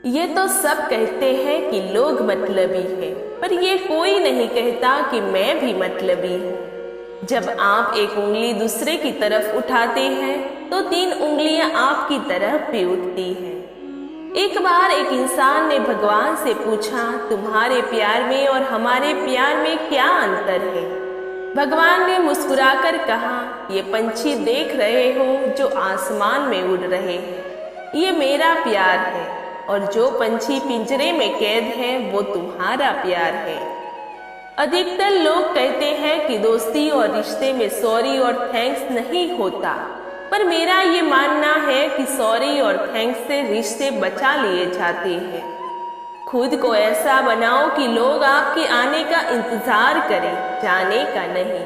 ये तो सब कहते हैं कि लोग मतलबी हैं, पर ये कोई नहीं कहता कि मैं भी मतलबी हूँ। जब आप एक उंगली दूसरे की तरफ उठाते हैं तो 3 उंगलियां आपकी तरफ भी उठती हैं। एक बार एक इंसान ने भगवान से पूछा, तुम्हारे प्यार में और हमारे प्यार में क्या अंतर है? भगवान ने मुस्कुराकर कहा, ये पंछी देख रहे हो जो आसमान में उड़ रहे हैं, ये मेरा प्यार है, और जो पंछी पिंजरे में कैद है वो तुम्हारा प्यार है। अधिकतर लोग कहते हैं कि दोस्ती और रिश्ते में सॉरी और थैंक्स नहीं होता, पर मेरा ये मानना है कि सॉरी और थैंक्स से रिश्ते बचा लिए जाते हैं। खुद को ऐसा बनाओ कि लोग आपके आने का इंतजार करें, जाने का नहीं।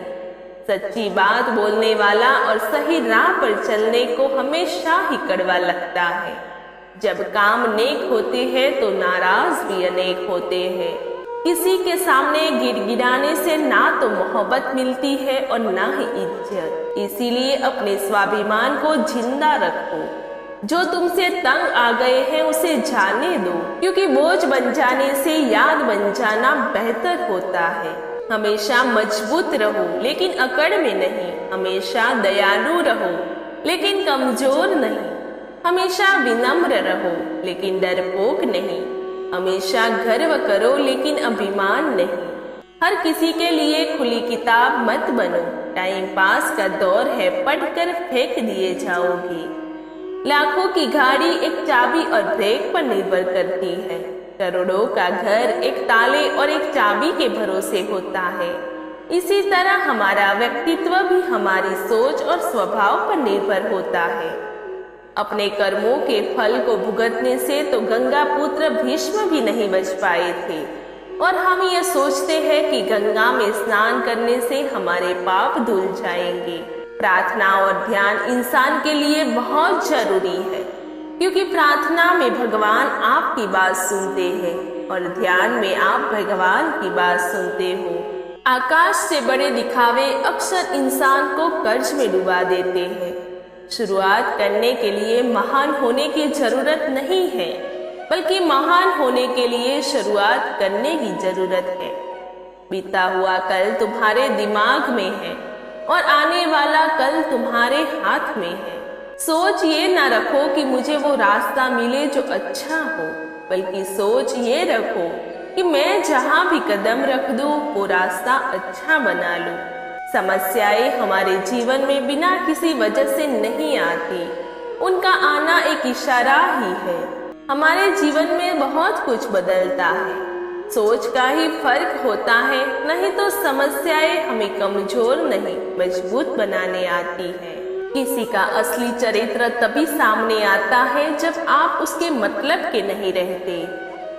सच्ची बात बोलने वाला और सही राह पर चलने को हमेशा ही कड़वा लगता है। जब काम नेक होते हैं तो नाराज भी अनेक होते हैं। किसी के सामने गिड़गिड़ाने से ना तो मोहब्बत मिलती है और ना ही इज्जत। इसीलिए अपने स्वाभिमान को जिंदा रखो। जो तुमसे तंग आ गए हैं उसे जाने दो, क्योंकि बोझ बन जाने से याद बन जाना बेहतर होता है। हमेशा मजबूत रहो लेकिन अकड़ में नहीं। हमेशा दयालु रहो लेकिन कमजोर नहीं। हमेशा विनम्र रहो लेकिन डरपोक नहीं। हमेशा गर्व करो लेकिन अभिमान नहीं। हर किसी के लिए खुली किताब मत बनो। टाइम पास का दौर है, पढ़कर फेंक दिए जाओगे। लाखों की गाड़ी एक चाबी और ब्रेक पर निर्भर करती है। करोड़ों का घर एक ताले और एक चाबी के भरोसे होता है। इसी तरह हमारा व्यक्तित्व भी हमारी सोच और स्वभाव पर निर्भर होता है। अपने कर्मों के फल को भुगतने से तो गंगा पुत्र भीष्म भी नहीं बच पाए थे, और हम ये सोचते हैं कि गंगा में स्नान करने से हमारे पाप धुल जाएंगे। प्रार्थना और ध्यान इंसान के लिए बहुत जरूरी है, क्योंकि प्रार्थना में भगवान आपकी बात सुनते हैं और ध्यान में आप भगवान की बात सुनते हो। आकाश से बड़े दिखावे अक्सर इंसान को कर्ज में डुबा देते हैं। शुरुआत करने के लिए महान होने की जरूरत नहीं है, बल्कि महान होने के लिए शुरुआत करने की जरूरत है। बीता हुआ कल तुम्हारे दिमाग में है और आने वाला कल तुम्हारे हाथ में है। सोच ये ना रखो कि मुझे वो रास्ता मिले जो अच्छा हो, बल्कि सोच ये रखो कि मैं जहाँ भी कदम रख दूँ वो रास्ता अच्छा बना लूँ। समस्याएं हमारे जीवन में बिना किसी वजह से नहीं आती, उनका आना एक इशारा ही है। हमारे जीवन में बहुत कुछ बदलता है, सोच का ही फर्क होता है। नहीं तो समस्याएं हमें कमजोर नहीं मजबूत बनाने आती है। किसी का असली चरित्र तभी सामने आता है जब आप उसके मतलब के नहीं रहते।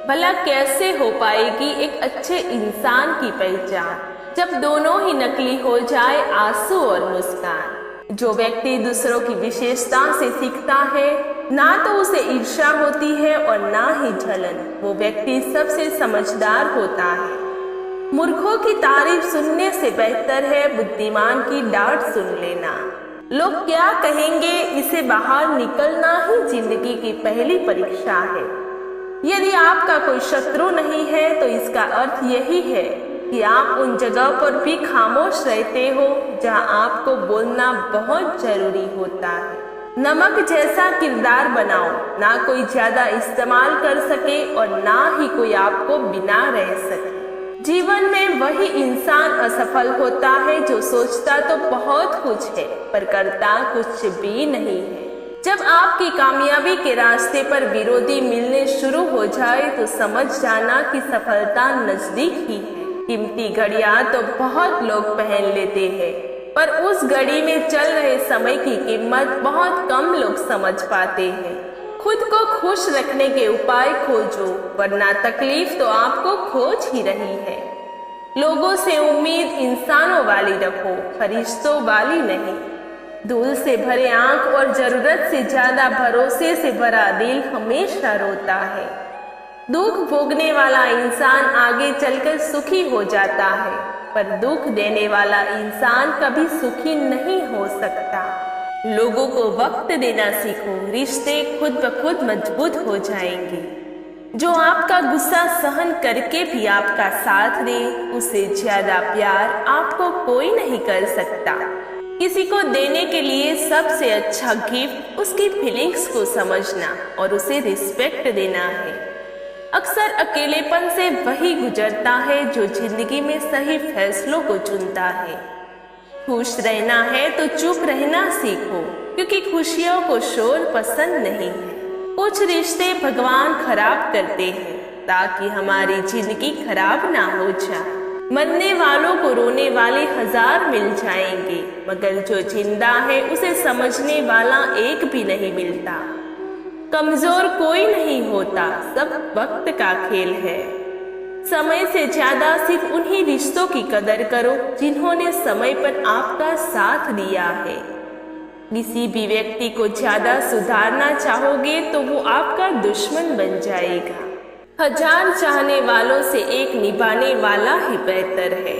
भला कैसे हो पाएगी एक अच्छे इंसान की पहचान जब दोनों ही नकली हो जाए, आंसू और मुस्कान। जो व्यक्ति दूसरों की विशेषता से सीखता है, ना तो उसे ईर्ष्या होती है और ना ही जलन, वो व्यक्ति सबसे समझदार होता है। मूर्खों की तारीफ सुनने से बेहतर है बुद्धिमान की डांट सुन लेना। लोग क्या कहेंगे, इसे बाहर निकलना ही जिंदगी की पहली परीक्षा है। यदि आपका कोई शत्रु नहीं है तो इसका अर्थ यही है कि आप उन जगह पर भी खामोश रहते हो जहां आपको बोलना बहुत जरूरी होता है। नमक जैसा किरदार बनाओ, ना कोई ज्यादा इस्तेमाल कर सके और ना ही कोई आपको बिना रह सके। जीवन में वही इंसान असफल होता है जो सोचता तो बहुत कुछ है पर करता कुछ भी नहीं है। जब आपकी कामयाबी के रास्ते पर विरोधी मिलने शुरू हो जाए तो समझ जाना कि सफलता नजदीक ही है। कीमती घड़ियां तो बहुत लोग पहन लेते हैं, पर उस घड़ी में चल रहे समय की कीमत बहुत कम लोग समझ पाते हैं। खुद को खुश रखने के उपाय खोजो, वरना तकलीफ तो आपको खोज ही रही है। लोगों से उम्मीद इंसानों वाली रखो, फरिश्तों वाली नहीं। धूल से भरे आंख और जरूरत से ज्यादा भरोसे से भरा दिल हमेशा रोता है। दुख भोगने वाला इंसान आगे चलकर सुखी हो जाता है, पर दुख देने वाला इंसान कभी सुखी नहीं हो सकता। लोगों को वक्त देना सीखो, रिश्ते खुद ब खुद मजबूत हो जाएंगे। जो आपका गुस्सा सहन करके भी आपका साथ दे, उससे ज्यादा प्यार आपको कोई नहीं कर सकता। किसी को देने के लिए सबसे अच्छा गिफ्ट उसकी फीलिंग्स को समझना और उसे रिस्पेक्ट देना है। अक्सर अकेलेपन से वही गुजरता है जो जिंदगी में सही फैसलों को चुनता है। खुश रहना है तो चुप रहना सीखो, क्योंकि खुशियों को शोर पसंद नहीं है। कुछ रिश्ते भगवान खराब करते हैं ताकि हमारी जिंदगी खराब ना हो जाए। मरने वालों को रोने वाले 1000 मिल जाएंगे, मगर जो जिंदा है उसे समझने वाला एक भी नहीं मिलता। कमजोर कोई नहीं होता, सब वक्त का खेल है। समय से ज्यादा सिर्फ उन्हीं रिश्तों की कदर करो जिन्होंने समय पर आपका साथ दिया है। किसी भी व्यक्ति को ज्यादा सुधारना चाहोगे तो वो आपका दुश्मन बन जाएगा। 1000 चाहने वालों से एक निभाने वाला ही बेहतर है।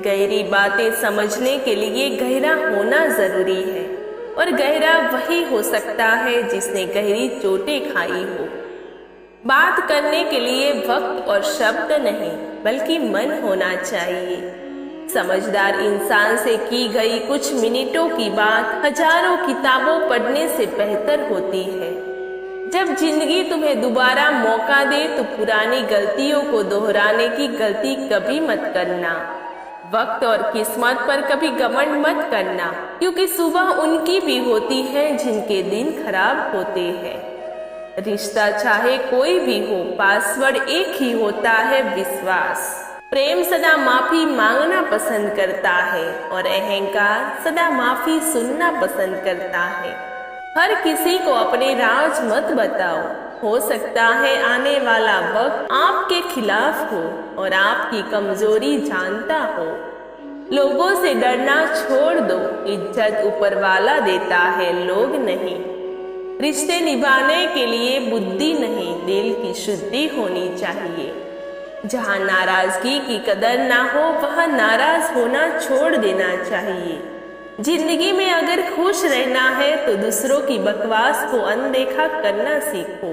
गहरी बातें समझने के लिए गहरा होना जरूरी है, और गहरा वही हो सकता है जिसने गहरी चोटें खाई हो। बात करने के लिए वक्त और शब्द नहीं, बल्कि मन होना चाहिए। समझदार इंसान से की गई कुछ मिनटों की बात हजारों किताबों पढ़ने से बेहतर होती है। जब जिंदगी तुम्हें दोबारा मौका दे तो पुरानी गलतियों को दोहराने की गलती कभी मत करना। वक्त और किस्मत पर कभी घमंड मत करना, क्योंकि सुबह उनकी भी होती है जिनके दिन खराब होते हैं। रिश्ता चाहे कोई भी हो, पासवर्ड एक ही होता है, विश्वास। प्रेम सदा माफी मांगना पसंद करता है, और अहंकार सदा माफी सुनना पसंद करता है। हर किसी को अपने राज मत बताओ, हो सकता है आने वाला वक्त आपके खिलाफ हो और आपकी कमजोरी जानता हो। लोगों से डरना छोड़ दो, इज्जत ऊपर वाला देता है, लोग नहीं। रिश्ते निभाने के लिए बुद्धि नहीं, दिल की शुद्धि होनी चाहिए। जहाँ नाराजगी की कदर ना हो वहाँ नाराज होना छोड़ देना चाहिए। जिंदगी में अगर खुश रहना है तो दूसरों की बकवास को अनदेखा करना सीखो।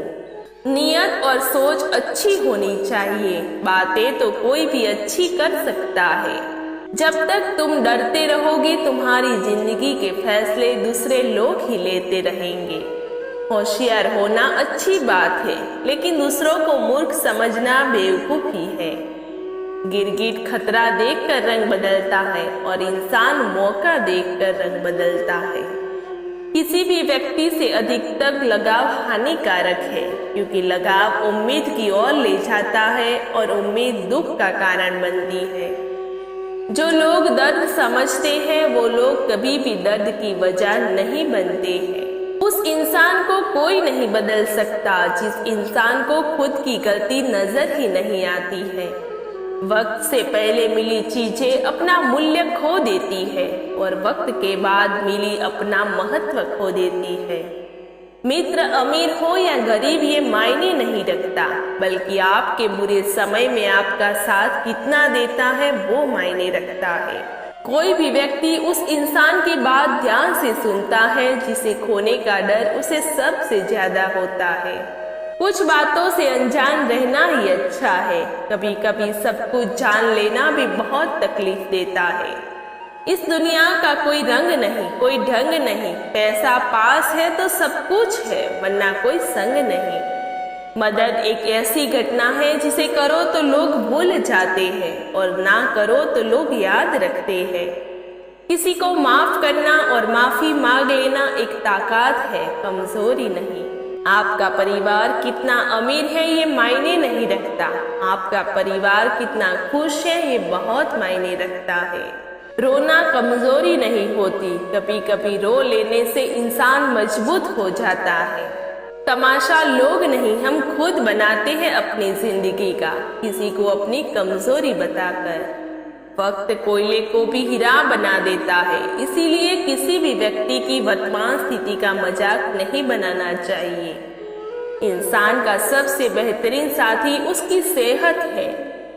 नियत और सोच अच्छी होनी चाहिए, बातें तो कोई भी अच्छी कर सकता है। जब तक तुम डरते रहोगे तुम्हारी जिंदगी के फैसले दूसरे लोग ही लेते रहेंगे। होशियार होना अच्छी बात है, लेकिन दूसरों को मूर्ख समझना बेवकूफी है। गिरगिट खतरा देखकर रंग बदलता है और इंसान मौका देखकर रंग बदलता है। किसी भी व्यक्ति से अधिकतर लगाव हानिकारक है, क्योंकि लगाव उम्मीद की ओर ले जाता है और उम्मीद दुख का कारण बनती है। जो लोग दर्द समझते हैं वो लोग कभी भी दर्द की वजह नहीं बनते हैं। उस इंसान को कोई नहीं बदल सकता जिस इंसान को खुद की गलती नजर ही नहीं आती है। वक्त से पहले मिली चीजें अपना मूल्य खो देती है और वक्त के बाद मिली अपना महत्व खो देती है। मित्र अमीर हो या गरीब ये मायने नहीं रखता, बल्कि आपके बुरे समय में आपका साथ कितना देता है वो मायने रखता है। कोई भी व्यक्ति उस इंसान की बात ध्यान से सुनता है जिसे खोने का डर उसे सबसे ज्यादा होता है। कुछ बातों से अनजान रहना ही अच्छा है। कभी कभी सब कुछ जान लेना भी बहुत तकलीफ देता है। इस दुनिया का कोई रंग नहीं, कोई ढंग नहीं। पैसा पास है तो सब कुछ है, वरना कोई संग नहीं। मदद एक ऐसी घटना है जिसे करो तो लोग भूल जाते हैं और ना करो तो लोग याद रखते हैं। किसी को माफ करना और माफी मांग लेना एक ताकत है, कमजोरी नहीं। आपका परिवार कितना अमीर है ये मायने नहीं रखता, आपका परिवार कितना खुश है ये बहुत मायने रखता है। रोना कमजोरी नहीं होती, कभी कभी रो लेने से इंसान मजबूत हो जाता है। तमाशा लोग नहीं, हम खुद बनाते हैं अपनी जिंदगी का, किसी को अपनी कमजोरी बताकर। वक्त कोयले को भी हीरा बना देता है, इसीलिए किसी भी व्यक्ति की वर्तमान स्थिति का मजाक नहीं बनाना चाहिए। इंसान का सबसे बेहतरीन साथी उसकी सेहत है।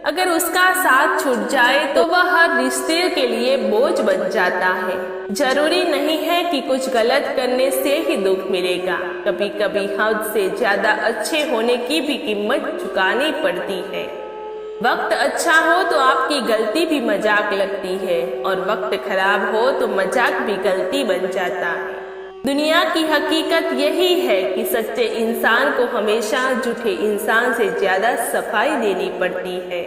अगर उसका साथ छूट जाए तो वह हर रिश्ते के लिए बोझ बन जाता है। जरूरी नहीं है कि कुछ गलत करने से ही दुख मिलेगा, कभी कभी हद से ज्यादा अच्छे होने की भी कीमत चुकानी पड़ती है। वक्त अच्छा हो तो आपकी गलती भी मजाक लगती है और वक्त खराब हो तो मजाक भी गलती बन जाता है। दुनिया की हकीकत यही है कि सच्चे इंसान को हमेशा झूठे इंसान से ज्यादा सफाई देनी पड़ती है।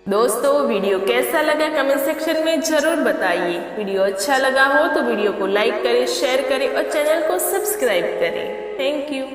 दोस्तों, वीडियो कैसा लगा कमेंट सेक्शन में जरूर बताइए। वीडियो अच्छा लगा हो तो वीडियो को लाइक करें, शेयर करें और चैनल को सब्सक्राइब करें। Thank you.